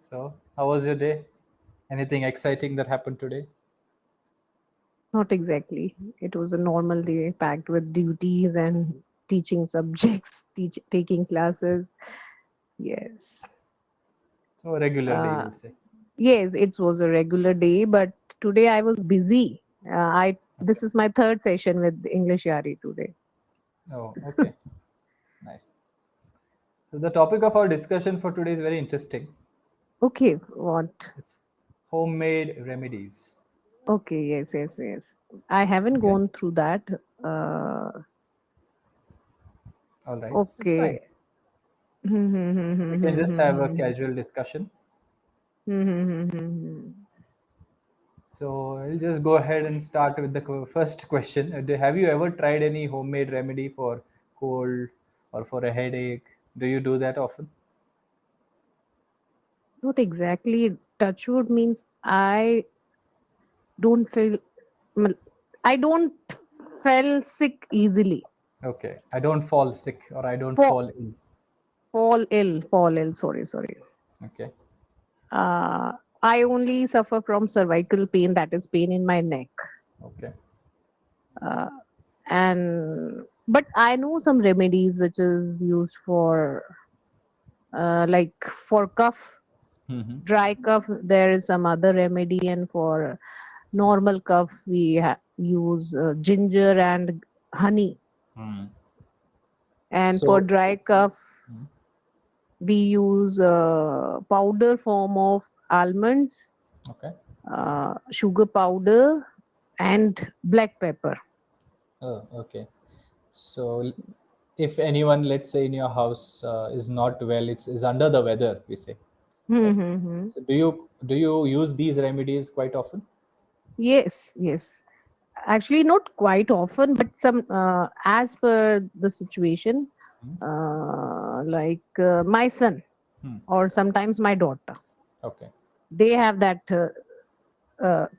So, how was your day? Anything exciting that happened today? Not exactly. It was a normal day packed with duties and teaching subjects, taking classes. Yes. So, a regular day, you Uh, would say. yes, it was a regular day, but today I was busy. I Okay. This is my third session with EnglishYaari today. Oh, okay. Nice. So, the topic of our discussion for today is very interesting. Okay, what? It's homemade remedies. Okay, yes, yes, yes. I haven't Okay. gone through that. Uh, All right. It's fine. okay. We can just have a casual discussion. So, I'll just go ahead and start with the first question. Have you ever tried any homemade remedy for cold or for a headache? Do you do that often? Not exactly. Touchwood means don't feel well, I don't fell sick easily. Okay. I don't fall sick or I don't Fall, fall ill. fall ill. Sorry. Okay. Uh, I only suffer from cervical pain, that is pain in my neck. Okay. Uh, and but I know some remedies which is used for like for cough, Mm-hmm. dry cough. There is some other remedy, and for normal cough we use ginger and honey. Mm. And for So, dry cough mm, we use powder form of almonds, okay. sugar powder, and black pepper. Oh, okay. So, if anyone, let's say, in your house is not well, it's is under the weather, we say, right? Mm-hmm. So, do you use these remedies quite often? Yes, yes. Actually, not quite often, but some as per the situation, Mm. like my son Hmm. or sometimes my daughter, Okay. they have that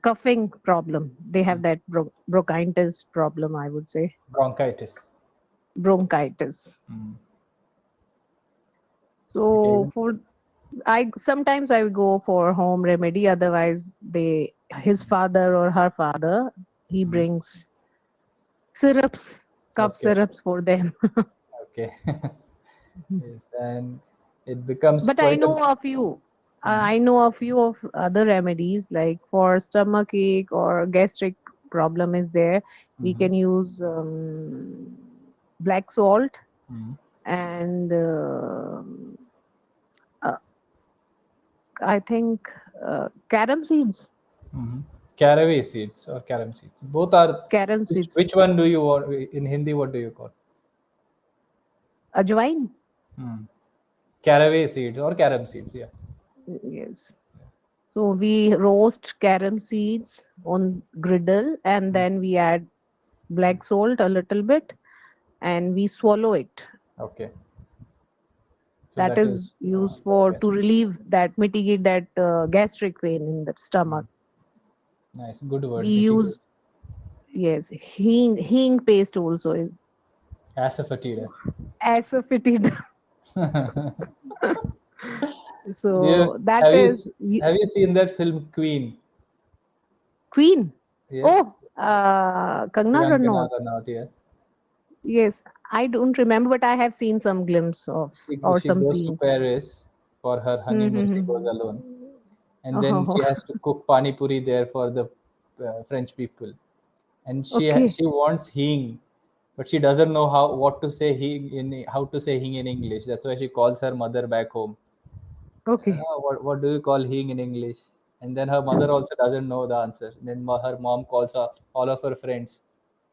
coughing problem. They Hmm. have that bronchitis problem, I would say, Bronchitis. bronchitis. Hmm. Okay. So for I sometimes I go for home remedy. Otherwise, his father or her father, he Hmm. brings syrups, cough Okay. syrups for them. Okay. Yes, and it becomes But I quite a. know a few. Hmm. I know a few of other remedies like for stomach ache or gastric problem is there. We Hmm. can use black salt Hmm. and uh, I think carom seeds. Hmm. Caraway seeds or carom seeds. Both are. Carom Which, seeds. which one do you want in Hindi? What do you call? Ajwain. Hmm. Caraway seeds or carom seeds. Yeah. Yes. So we roast carom seeds on griddle and Hmm. then we add black salt a little bit and we swallow it. Okay. So That that is is used for for to gastric. relieve that mitigate that gastric pain in the Hmm. stomach. Nice. Good We word. Mitigate. use yes hing paste also is Asafoetida. asafoetida. do you So that have you is have you seen that film Queen? Queen. Yes. Oh, Kangna Priyankana Ranaut. Ranaut. Yeah. Yes, I don't remember, but I have seen some glimpse of or She some goes to scenes. Paris for her honeymoon. She goes alone, and then Oh, she has to cook pani puri there for the French people. And okay, she wants hing, but she doesn't know what to say hing in how to say hing in English. That's why she calls her mother back home. okay. What do you call hing in English? And then her mother also doesn't know the answer. Then her mom calls all of her friends,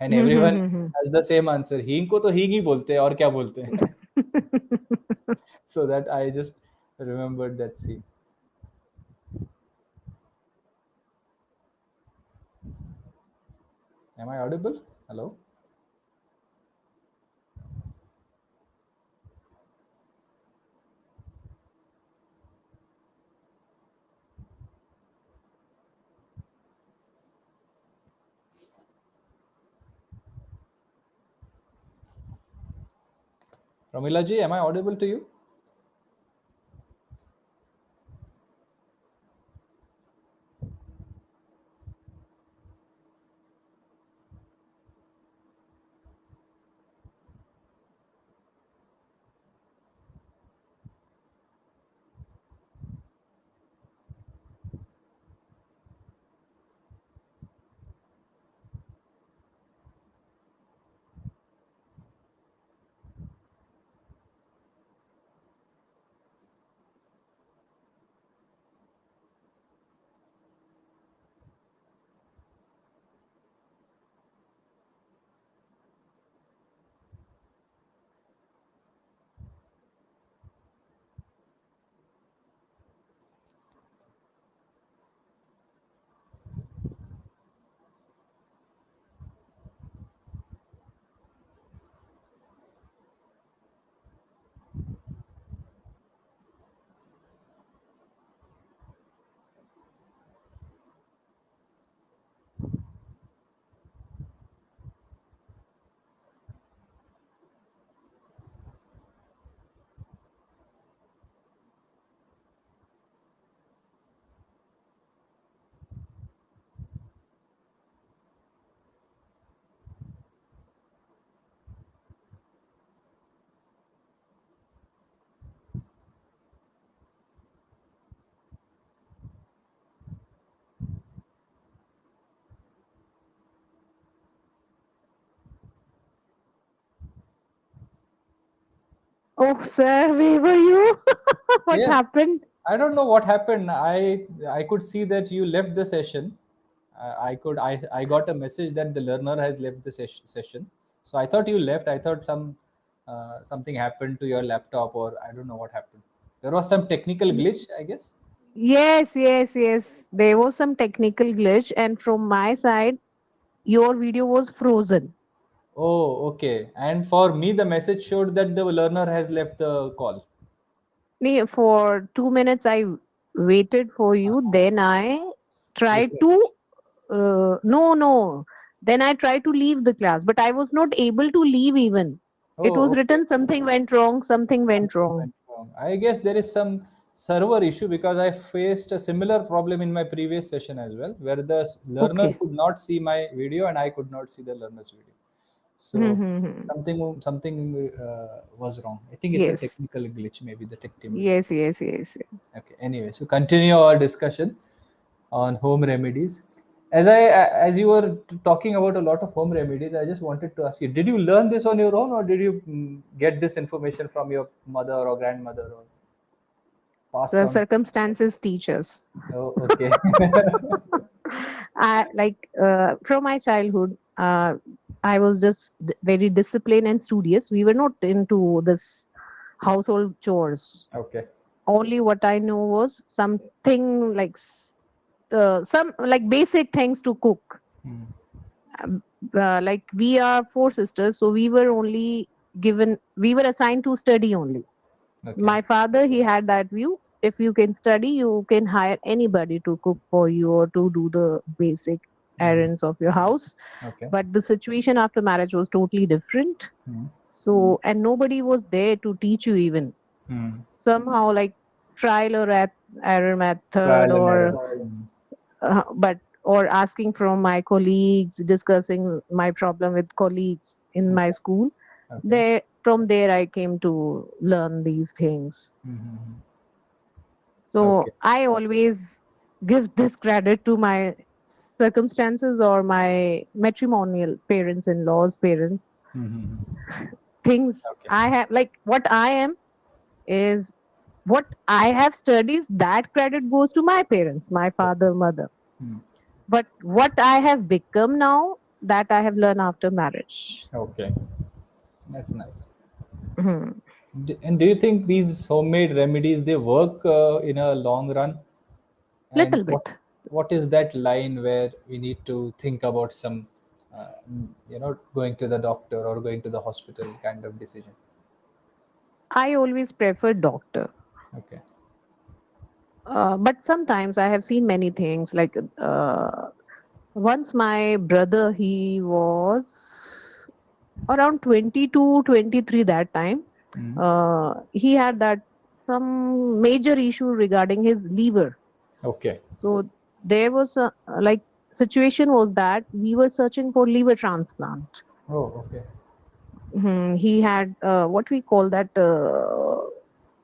and everyone has the same answer. Hing को तो hing ही बोलते हैं और क्या बोलते हैं? So that I just remembered that scene. Am I audible? Hello? Ramila ji, am I audible to you? Oh, sir, where were you? What Yes, happened? I don't know what happened. I could see that you left the session. I got a message that the learner has left the session. So I thought you left. I thought something happened to your laptop, or I don't know what happened. There was some technical glitch, I guess. Yes, yes, yes. There was some technical glitch, and from my side, your video was frozen. Oh, okay. And for me, the message showed that the learner has left the call. For 2 minutes, I waited for you. Then I tried to, Refresh. no, no. Then I tried to leave the class, but I was not able to leave even. It Oh, was okay. written something went wrong, something went Something wrong. went wrong. I guess there is some server issue because I faced a similar problem in my previous session as well, where the learner Okay. could not see my video and I could not see the learner's video. Hmm, So hmm, hmm. something was wrong. I think it's a Yes, technical glitch. Maybe the tech team is working. yes, yes, yes, yes. Okay. Anyway, so continue our discussion on home remedies. As you were talking about a lot of home remedies, I just wanted to ask you: did you learn this on your own, or did you get this information from your mother or grandmother, or passed So on? circumstances teach us. Oh, okay. I like from my childhood, I was just very disciplined and studious. We were not into this household chores. Okay. Only what I know was something like some like basic things to cook. Hmm. Like we are four sisters, so we were assigned to study only. Okay. My father, he had that view. If you can study, you can hire anybody to cook for you or to do the basic Hmm. errands of your house. Okay. But the situation after marriage was totally different. Hmm. So, and nobody was there to teach you even. Hmm. Somehow, like trial or error method, Trial and or error. Hmm. but or asking from my colleagues, discussing my problem with colleagues in my Okay. school. Okay. There, from there, I came to learn these things. Hmm. So Okay. I always give this credit to my circumstances or my matrimonial parents in laws, parents. Hmm. Things Okay. I have, like what I am is what I have studied, that credit goes to my parents, my Okay. father, mother. Hmm. But what I have become now, that I have learned after marriage. Okay. That's nice. Mhm. And do you think these homemade remedies they work in a long run? And Little bit. what is that line where we need to think about some, going to the doctor or going to the hospital kind of decision? I always prefer doctor. Okay. But sometimes I have seen many things like once my brother, he was around 22, 23 that time. Mm. He had that some major issue regarding his liver. Okay. So there was a like situation was that we were searching for liver transplant. Oh, okay. He had what we call that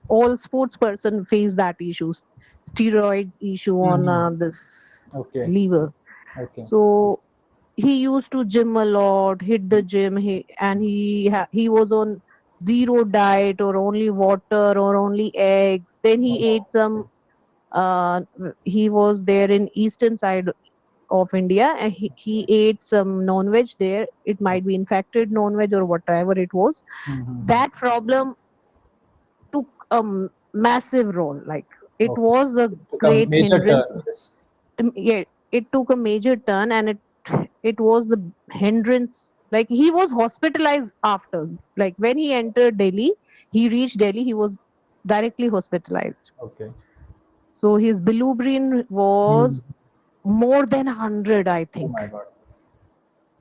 all sports person face that issues, steroids issue on Hmm. this Okay. liver. Okay. So he used to gym a lot, hit the gym, he was on zero diet or only water or only eggs. Then he Oh, ate some uh, he was there in eastern side of India, and he ate some non-veg there. It might be infected non-veg or whatever it was. mm-hmm. That problem took a massive role. Like it Okay. was a It took a great major turn. hindrance. Yes. Yeah, it took a major turn, and it was the hindrance. Like he was hospitalized after. Like when he entered Delhi, he reached Delhi. He was directly hospitalized. Okay. So his bilirubin Hmm. was more than 100, I Oh think, my God.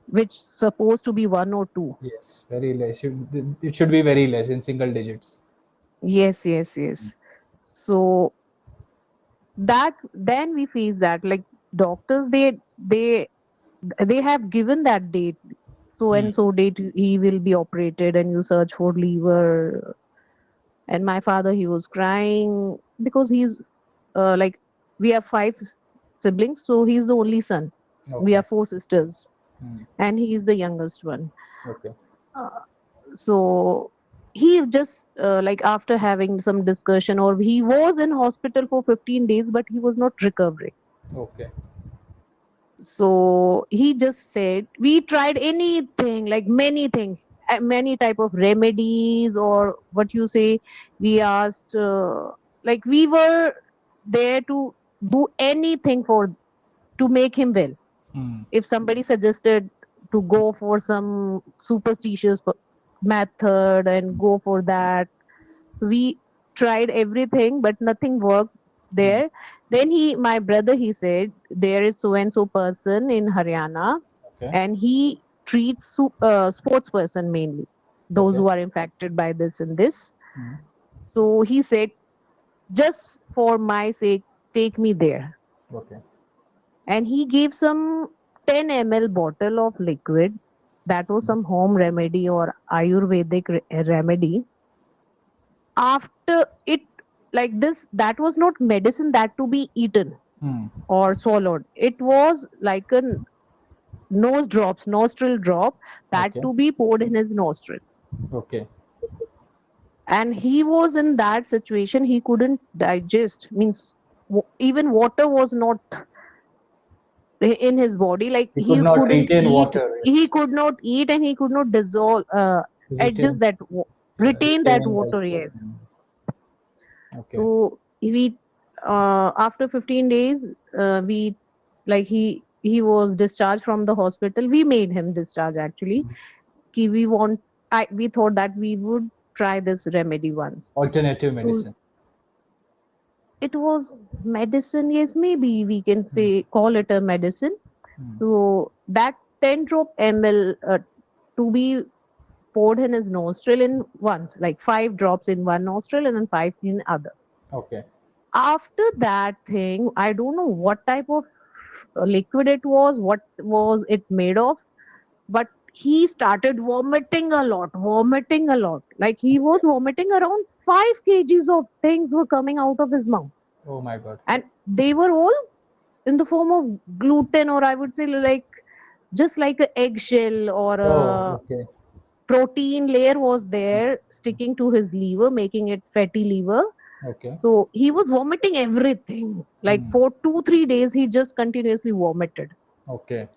which supposed to be one or two. Yes. Very less. It should be very less in single digits. Yes, yes, yes. So that then we face that like doctors, they have given that date, so Hmm. and so date he will be operated, and you search for liver. And my father, he was crying because he's like we have five siblings, so he's the only son. We Okay. are four sisters, Hmm. and he is the youngest one. Okay. Uh, so he just like after having some discussion, or he was in hospital for 15 days but he was not recovering. Okay. So he just said we tried anything, like many things, many type of remedies, or what you say, we asked like we were there to do anything for to make him well. Hmm. If somebody suggested to go for some superstitious method and go for that, so we tried everything, but nothing worked Hmm. there. Then my brother, he said there is so and so person in Haryana, Okay. and he treats sports person mainly, those Okay. who are infected by this and this. Hmm. So he said, just for my sake, take me there. Okay. And he gave some 10 ml bottle of liquid. That was some home remedy or Ayurvedic remedy. After it, like this, that was not medicine that to be eaten Hmm. or swallowed. It was like a nostril drop that Okay. to be poured in his nostril. Okay. And he was in that situation, he couldn't digest, means even water was not in his body, like He could not retain water. he Yes. could not eat, and he could not dissolve adjust Retain. that Yeah. retain that Retain water, that. yes. Hmm. Okay. So we after 15 days we like he was discharged from the hospital. We made him discharge actually. We want, we thought that we would try this remedy once. Alternative So medicine. it was medicine, yes, maybe we can Hmm. say call it a medicine. Hmm. So that 10 drop ml to be poured in his nostril in once, like 5 drops in one nostril and then 5 in other. Okay. After that thing, I don't know what type of liquid it was, what was it made of, but he started vomiting a lot. Like he was vomiting around 5 kgs of things were coming out of his mouth. Oh my God. And they were all in the form of gluten, or I would say like just like a eggshell or Oh. a Okay. protein layer was there sticking to his liver, making it fatty liver. Okay. So he was vomiting everything. Like Hmm. for 2 3 days, he just continuously vomited. Okay.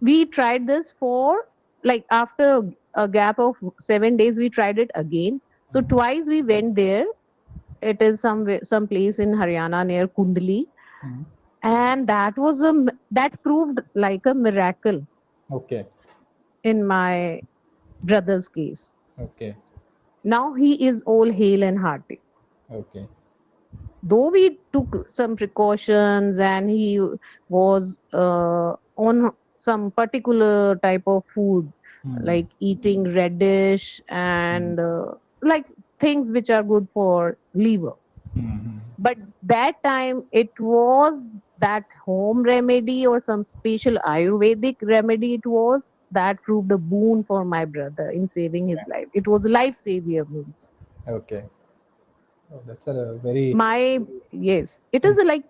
We tried this for like after a gap of 7 days, we tried it again. So twice we went there. It is some place in Haryana near Kundli, Hmm. and that proved like a miracle Okay. in my brother's case. Okay. Now he is all hale and hearty. Okay. Though we took some precautions and he was on some particular type of food, Hmm. like eating reddish Hmm. and like things which are good for liver. Hmm. But that time it was that home remedy or some special Ayurvedic remedy, it was that proved a boon for my brother in saving his life. It was life savior means. Okay. Oh, that's a very My yes, it is in- a like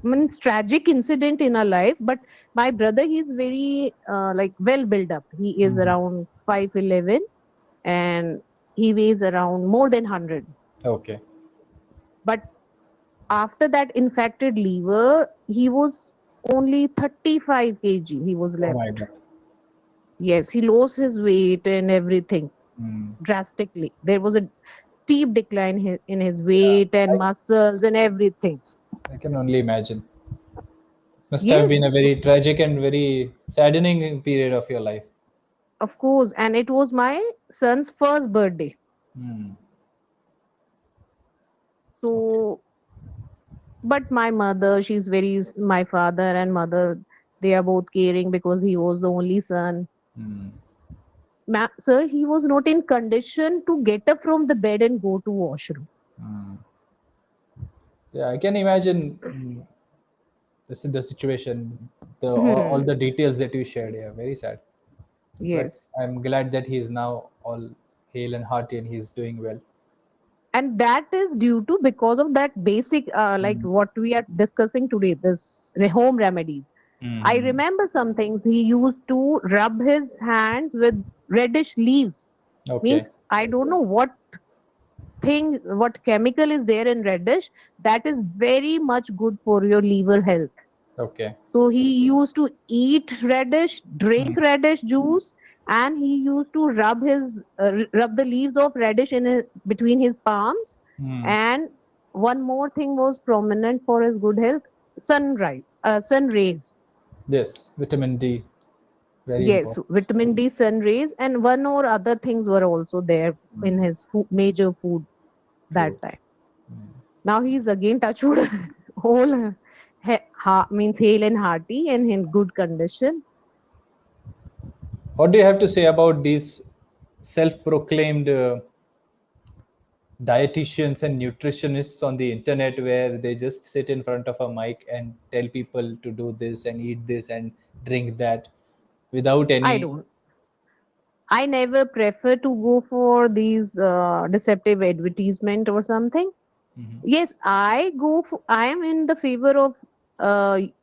means tragic incident in our life, but my brother, he's very like well built up. He is Mhm. around 5'11", and he weighs around more than 100. Okay. But after that infected liver, he was only 35 kg he was Oh my left. God. Yes, he lost his weight and everything Hmm. drastically. There was a steep decline in his Yeah. weight and muscles and everything. I can only imagine. Must have Yes, been a very tragic and very saddening period of your life. of course. And it was my son's first birthday. Hmm. Okay. So, but my mother, she's very, my father and mother, they are both caring because he was the only son. Hmm. Sir, he was not in condition to get up from the bed and go to washroom. Hmm. Yeah, I can imagine this is the situation, all Hmm. the details that you shared. Yeah, very sad. But Yes. I'm glad that he's now all hale and hearty and he's doing well. And that is due to because of that basic, like Hmm. what we are discussing today, this home remedies. I Hmm. remember some things. He used to rub his hands with reddish leaves. Okay. Means I don't know what chemical is there in reddish that is very much good for your liver health. Okay. So he used to eat radish, Hmm. drink radish juice, and he used to rub the leaves of radish between his palms. Hmm. And one more thing was prominent for his good health: sun rays. Yes, vitamin D, very Yes, important. vitamin D, sun rays, and one or other things were also there in his major food True. that time. Now he's again touched wood, whole means hale and hearty and in good condition. What do you have to say about these self-proclaimed dietitians and nutritionists on the internet, where they just sit in front of a mic and tell people to do this and eat this and drink that without I any. don't. I never prefer to go for these deceptive advertisement or something. Yes, I am in the favor of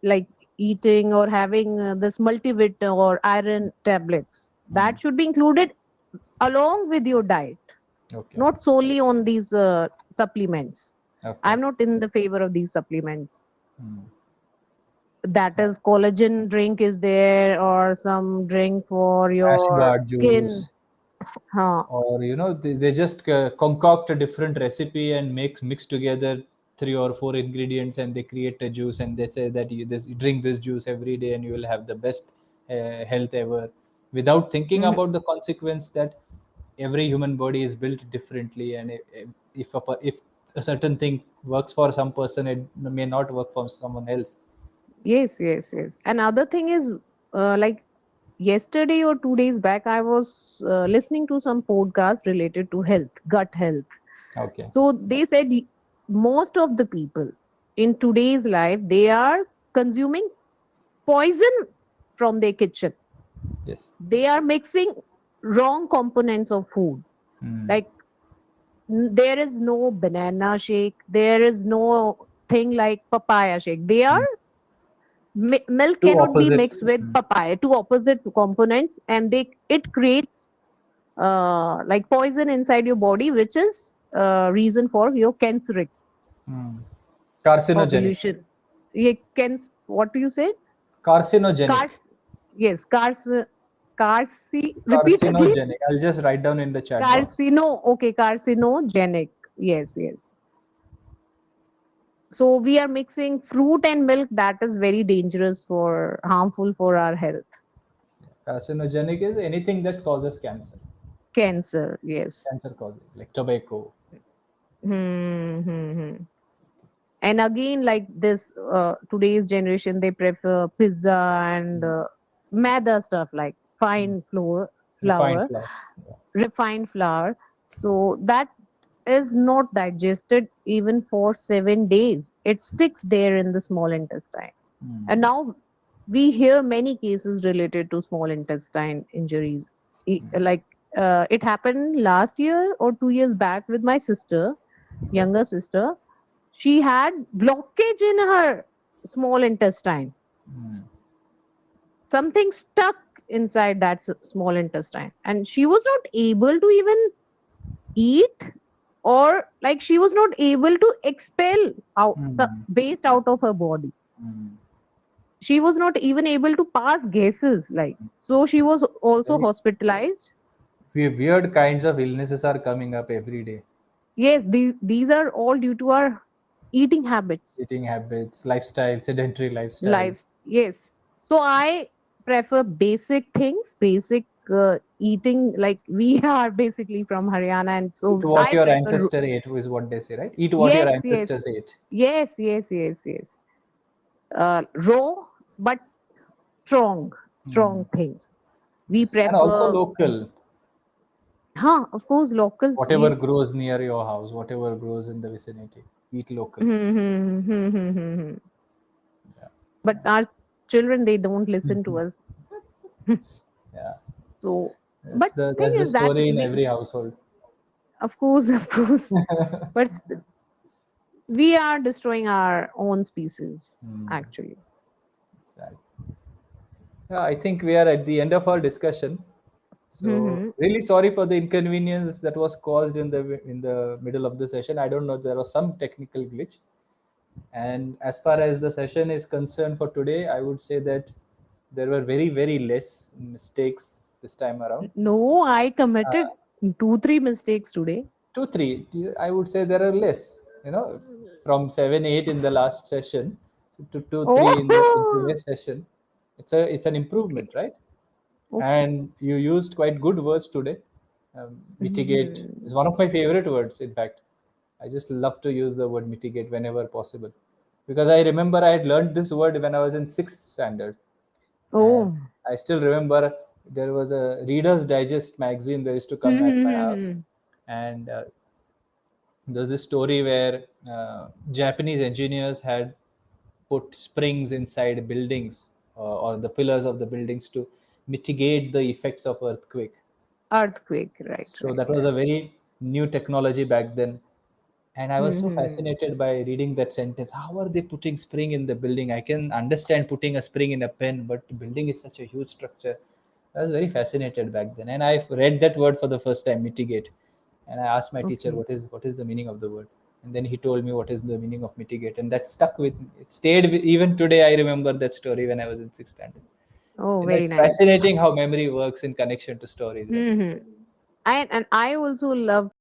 like eating or having this multivit or iron tablets. Mm. That should be included along with your diet, Okay. not solely on these supplements. Okay. I'm not in the favor of these supplements. Mm. That Yeah. is collagen drink is there or some drink for your Ashgard skin. juice, Huh. or they just concoct a different recipe and mix together three or four ingredients, and they create a juice, and they say that you drink this juice every day and you will have the best health ever, without thinking Mhm. about the consequence that every human body is built differently, and if a certain thing works for some person, it may not work for someone else. Yes, yes, yes. Another thing is like yesterday or 2 days back, I was listening to some podcast related to health, gut health. Okay. So they said most of the people in today's life they are consuming poison from their kitchen. Yes. They are mixing wrong components of food. Mm. Like there is no banana shake, there is no thing like papaya shake. They are Mm. milk Two cannot be opposite. mixed with Mm. papaya, two opposite components, and they it creates like poison inside your body, which is reason for your canceric Mm. Carcinogenic. population. You can what do you say? Carcinogenic. Cars, yes, carci. Repeat again. Carcinogenic. I'll just write down in the chat box. Okay, carcinogenic. Yes, yes. So we are mixing fruit and milk that is very dangerous for harmful for our health. Carcinogenic is anything that causes cancer. Cancer, yes. Cancer causes, like tobacco. Hmm, hmm, hmm. And again, like this, today's generation, they prefer pizza and maida stuff like Refined flour, flour. Yeah. refined flour. So that is not digested even for 7 days. It sticks there in the small intestine. And Mm. now we hear many cases related to small intestine injuries. Like it happened last year or 2 years back with my sister, Okay. younger sister. She had blockage in her small intestine. Mm. Something stuck inside that small intestine, and she was not able to even eat, or like she was not able to expel out Mm. waste out of her body. Mm. She was not even able to pass gases, like, so she was also Very hospitalized. weird kinds of illnesses are coming up every day. Yes, these are all due to our eating habits, Eating habits, lifestyle, sedentary lifestyle. lives. Yes, so I prefer basic things, basic eating. Like we are basically from Haryana, and Eat so what I your prefer ancestor ate is what they say, right? Eat what your yes, yes, ancestors ate. yes, yes, yes, yes. Raw but strong, Mm. strong things. We Yes. And also prefer, local. huh? Of course, local. Whatever Yes. grows near your house, whatever grows in the vicinity, eat local. Hmm, hmm, hmm, hmm, hmm, hmm. But our children, they don't listen to us. Yeah. So, That's but the thing that's the is that story in we, every household. of course, of course, but we are destroying our own species, Hmm. actually. Sad. Yeah, I think we are at the end of our discussion. So really sorry for the inconvenience that was caused in the middle of the session. I don't know, there was some technical glitch. And as far as the session is concerned for today, I would say that there were very, very less mistakes this time around. No, I committed Uh, 2, 3 mistakes today. 2, 3. I would say there are less. From 7, 8 in the last session to 2, 3 in Oh, today's session. It's an okay, improvement, right? okay. And you used quite good words today. Mitigate is Mhm. one of my favorite words. In fact, I just love to use the word mitigate whenever possible, because I remember I had learned this word when I was in sixth standard, and Oh. I still remember there was a Reader's Digest magazine that used to come at my house, and there's this story where Japanese engineers had put springs inside buildings, or the pillars of the buildings, to mitigate the effects of earthquake. Earthquake, right, So that right. was a very new technology back then. And I was so Mhm. fascinated by reading that sentence. How are they putting spring in the building? I can understand putting a spring in a pen, but the building is such a huge structure. I was very fascinated back then. And I read that word for the first time, mitigate. And I asked my teacher, Okay. what is the meaning of the word? And then he told me what is the meaning of mitigate. And that stuck with me. It stayed with, even today, I remember that story when I was in sixth standard. Oh, very It's nice. fascinating how memory works in connection to stories, right? Mhm. And I also love